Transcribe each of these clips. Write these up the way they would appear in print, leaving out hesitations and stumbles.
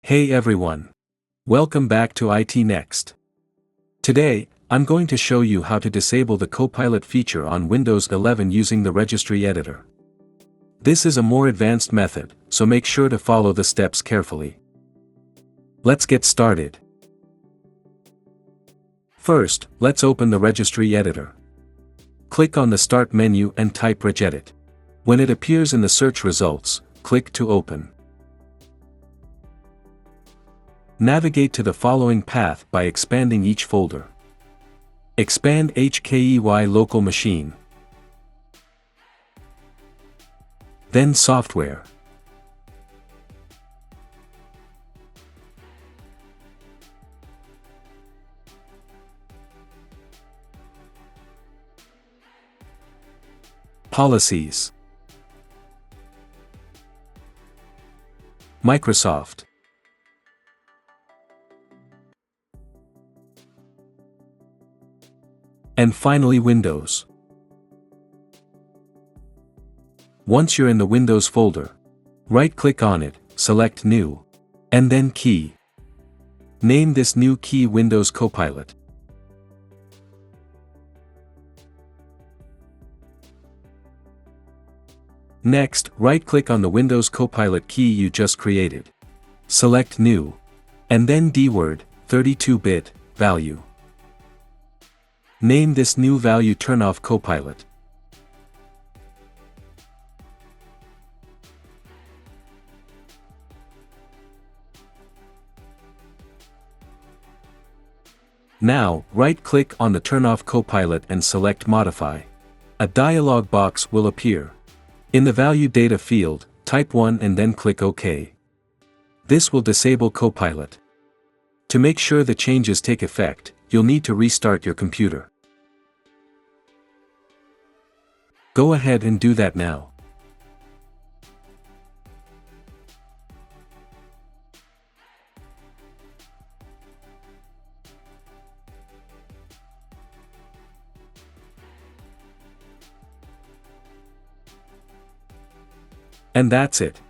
Hey everyone! Welcome back to IT Next. Today, I'm going to show you how to disable the Copilot feature on Windows 11 using the registry editor. This is a more advanced method, so make sure to follow the steps carefully. Let's get started. First, let's open the registry editor. Click on the Start menu and type regedit. When it appears in the search results, click to open. Navigate to the following path by expanding each folder. Expand HKEY local machine. Then Software. Policies. Microsoft. And finally Windows. Once you're in the Windows folder, right-click on it, select New, and then Key. Name this new key Windows Copilot. Next, right-click on the Windows Copilot key you just created. Select New, and then DWORD, 32-bit, value. Name this new value Turnoff Copilot. Now, right-click on the Turnoff Copilot and select Modify. A dialog box will appear. In the Value Data field, type 1 and then click OK. This will disable Copilot. To make sure the changes take effect, you'll need to restart your computer. Go ahead and do that now. And that's it.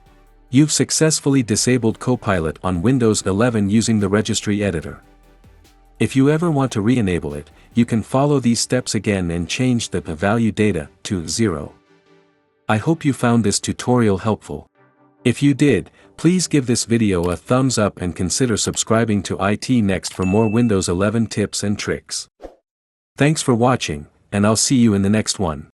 You've successfully disabled Copilot on Windows 11 using the registry editor. If you ever want to re-enable it, you can follow these steps again and change the value data to 0. I hope you found this tutorial helpful. If you did, please give this video a thumbs up and consider subscribing to IT Next for more Windows 11 tips and tricks. Thanks for watching, and I'll see you in the next one.